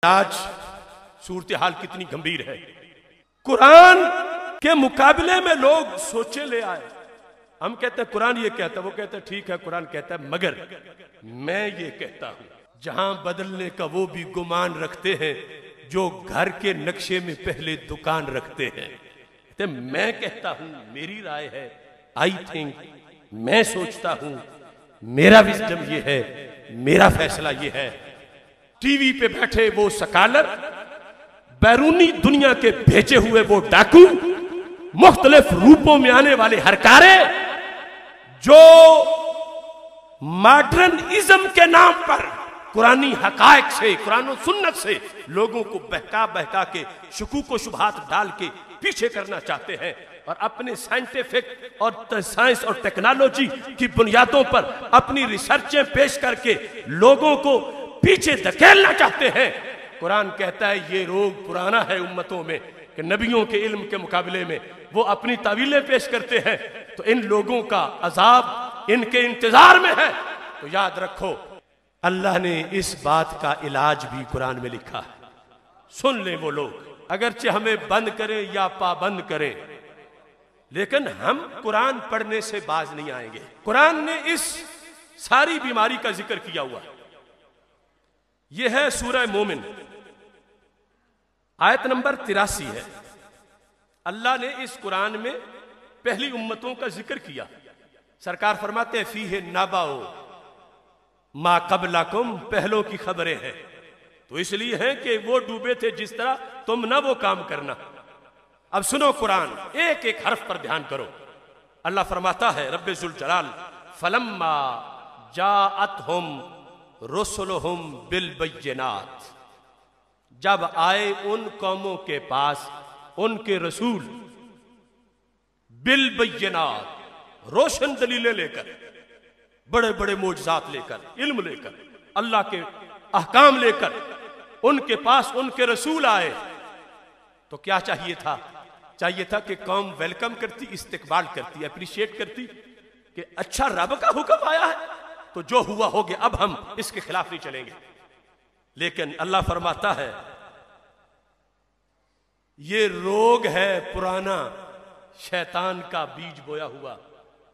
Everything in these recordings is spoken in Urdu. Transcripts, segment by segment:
آج صورتحال کتنی گمبھیر ہے. قرآن کے مقابلے میں لوگ سوچے لے آئے. ہم کہتے ہیں قرآن یہ کہتا ہے, وہ کہتا ہے ٹھیک ہے قرآن کہتا ہے, مگر میں یہ کہتا ہوں جہاں بدلنے کا وہ بھی گمان رکھتے ہیں جو گھر کے نقشے میں پہلے دکان رکھتے ہیں. میں کہتا ہوں, میری رائے ہے, آئی تھنک, میں سوچتا ہوں, میرا وزڈم یہ ہے, میرا فیصلہ یہ ہے. ٹی وی پہ بیٹھے وہ سکالر, بیرونی دنیا کے بھیجے ہوئے وہ ڈاکو, مختلف روپوں میں آنے والے ہرکارے, جو ماڈرنزم کے نام پر قرآنی حقائق سے, قرآن و سنت سے لوگوں کو بہکا بہکا کے شکوک و شبہات ڈال کے پیچھے کرنا چاہتے ہیں, اور اپنے سائنٹیفک اور سائنس اور ٹیکنالوجی کی بنیادوں پر اپنی ریسرچیں پیش کر کے لوگوں کو پیچھے دھکیلنا چاہتے ہیں. قرآن کہتا ہے یہ روگ پرانا ہے امتوں میں کہ نبیوں کے علم کے مقابلے میں وہ اپنی تعویلیں پیش کرتے ہیں, تو ان لوگوں کا عذاب ان کے انتظار میں ہے. تو یاد رکھو اللہ نے اس بات کا علاج بھی قرآن میں لکھا ہے. سن لیں وہ لوگ, اگرچہ ہمیں بند کریں یا پابند کریں, لیکن ہم قرآن پڑھنے سے باز نہیں آئیں گے. قرآن نے اس ساری بیماری کا ذکر کیا ہوا ہے. یہ ہے سورہ مومن, آیت نمبر 83 ہے. اللہ نے اس قرآن میں پہلی امتوں کا ذکر کیا. سرکار فرماتے ہیں فیہ نبأ ما قبلکم, پہلوں کی خبریں ہیں. تو اس لیے ہیں کہ وہ ڈوبے تھے جس طرح, تم نہ وہ کام کرنا. اب سنو قرآن, ایک ایک حرف پر دھیان کرو. اللہ فرماتا ہے رب ذوالجلال, فلما جاءتہم رسلہم بالبینات, جب آئے ان قوموں کے پاس ان کے رسول بالبینات, روشن دلیلیں لے کر, بڑے بڑے معجزات لے کر, علم لے کر, اللہ کے احکام لے کر ان کے پاس ان کے رسول آئے, تو کیا چاہیے تھا؟ چاہیے تھا کہ قوم ویلکم کرتی, استقبال کرتی, اپریشیٹ کرتی کہ اچھا رب کا حکم آیا ہے تو جو ہوا ہو گیا, اب ہم اس کے خلاف نہیں چلیں گے. لیکن اللہ فرماتا ہے یہ روگ ہے پرانا, شیطان کا بیج بویا ہوا,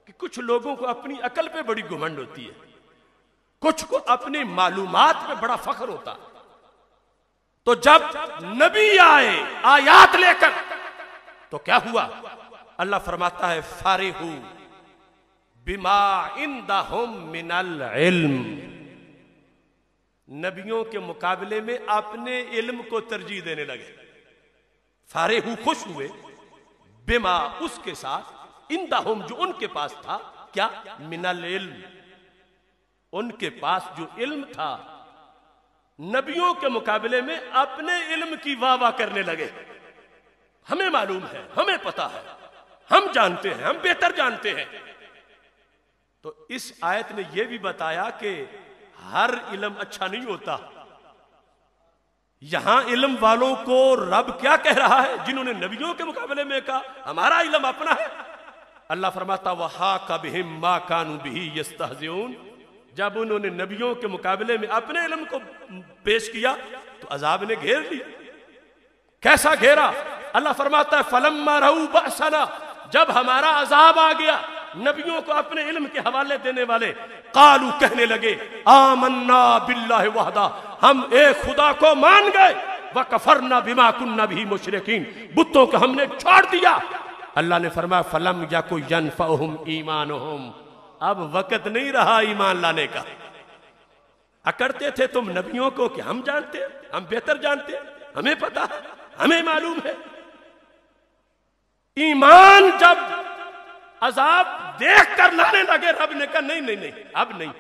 کہ کچھ لوگوں کو اپنی عقل پہ بڑی گھمنڈ ہوتی ہے, کچھ کو اپنی معلومات پہ بڑا فخر ہوتا. تو جب نبی آئے آیات لے کر تو کیا ہوا؟ اللہ فرماتا ہے فارحو بما عندہم من العلم, نبیوں کے مقابلے میں اپنے علم کو ترجیح دینے لگے. فارحو, خوش ہوئے, بما, اس کے ساتھ, عندہم, جو ان کے پاس تھا, کیا؟ من العلم, ان کے پاس جو علم تھا. نبیوں کے مقابلے میں اپنے علم کی واہ واہ کرنے لگے. ہمیں معلوم ہے, ہمیں پتا ہے, ہم جانتے ہیں, ہم بہتر جانتے ہیں. تو اس آیت نے یہ بھی بتایا کہ ہر علم اچھا نہیں ہوتا. یہاں علم والوں کو رب کیا کہہ رہا ہے؟ جنہوں نے نبیوں کے مقابلے میں کہا ہمارا علم اپنا ہے. اللہ فرماتا وَحَاقَ بِهِم مَا كَانُوا بِهِ يَسْتَهْزِئُونَ, جب انہوں نے نبیوں کے مقابلے میں اپنے علم کو پیش کیا تو عذاب نے گھیر لیا. کیسا گھیرا؟ اللہ فرماتا ہے فَلَمَّا رَأَوْا بَأْسَنَا, جب ہمارا عذاب آ گیا, نبیوں کو اپنے علم کے حوالے دینے والے قالو, کہنے لگے آمنا باللہ وحدہ, ہم ایک خدا کو مان گئے, وکفرنا بما کننا بہ مشرکین, بتوں کو ہم نے چھوڑ دیا. اللہ نے فرمایا فلم یکو ینفعہم ایمانہم, اب وقت نہیں رہا ایمان لانے کا. اکڑتے تھے تم نبیوں کو کہ ہم جانتے ہیں, ہم بہتر جانتے ہیں, ہمیں پتا ہے, ہمیں معلوم ہے. ایمان جب عذاب دیکھ کر لانے لگے, رب نے کہا نہیں نہیں نہیں, اب نہیں.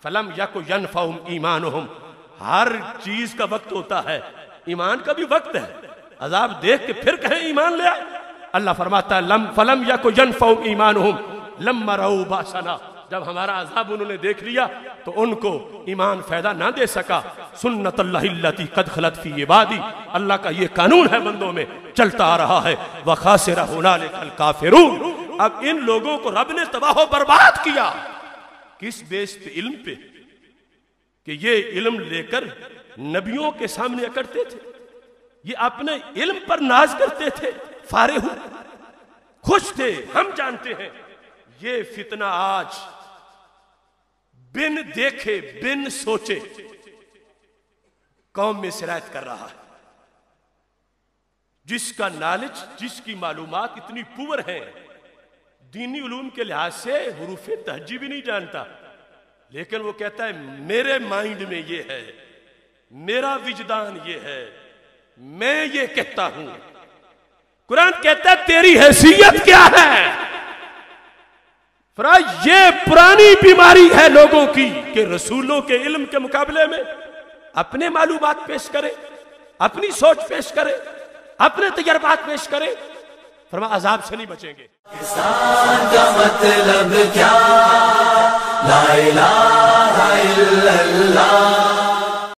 فلم یکو ینفعہم ایمانہم, ہر چیز کا وقت ہوتا ہے, ایمان کا بھی وقت ہے. عذاب دیکھ کے پھر کہیں ایمان لے آئے. اللہ فرماتا ہے فلم یکو ینفعہم ایمانہم لما رأوا بأسنا, جب ہمارا عذاب انہوں نے دیکھ لیا تو ان کو ایمان فائدہ نہ دے سکا. سنت اللہ التی قد خلت فی عبادی, اللہ کا یہ قانون ہے بندوں میں چلتا آ رہا ہے. وخاسر ہنالک الکافرون, اب ان لوگوں کو رب نے تباہ و برباد کیا. کس بیس پہ؟ علم پہ, کہ یہ علم لے کر نبیوں کے سامنے اکڑتے تھے، یہ اپنے علم پر ناز کرتے تھے، فارغ ہو خوش تھے. ہم جانتے ہیں یہ فتنہ آج بن دیکھے بن سوچے قوم میں سرایت کر رہا ہے. جس کا نالج، جس کی معلومات اتنی پور ہیں، دینی علوم کے لحاظ سے حروف تہجی بھی نہیں جانتا، لیکن وہ کہتا ہے میرے مائنڈ میں یہ ہے، میرا وجدان یہ ہے، میں یہ کہتا ہوں. قرآن کہتا ہے تیری حیثیت کیا ہے؟ یہ پرانی بیماری ہے لوگوں کی کہ رسولوں کے علم کے مقابلے میں اپنے معلومات پیش کرے، اپنی سوچ پیش کرے، اپنے تجربات پیش کرے. فرما عذاب سے نہیں بچیں گے. کسان کا مطلب کیا؟ لا الہ الا اللہ.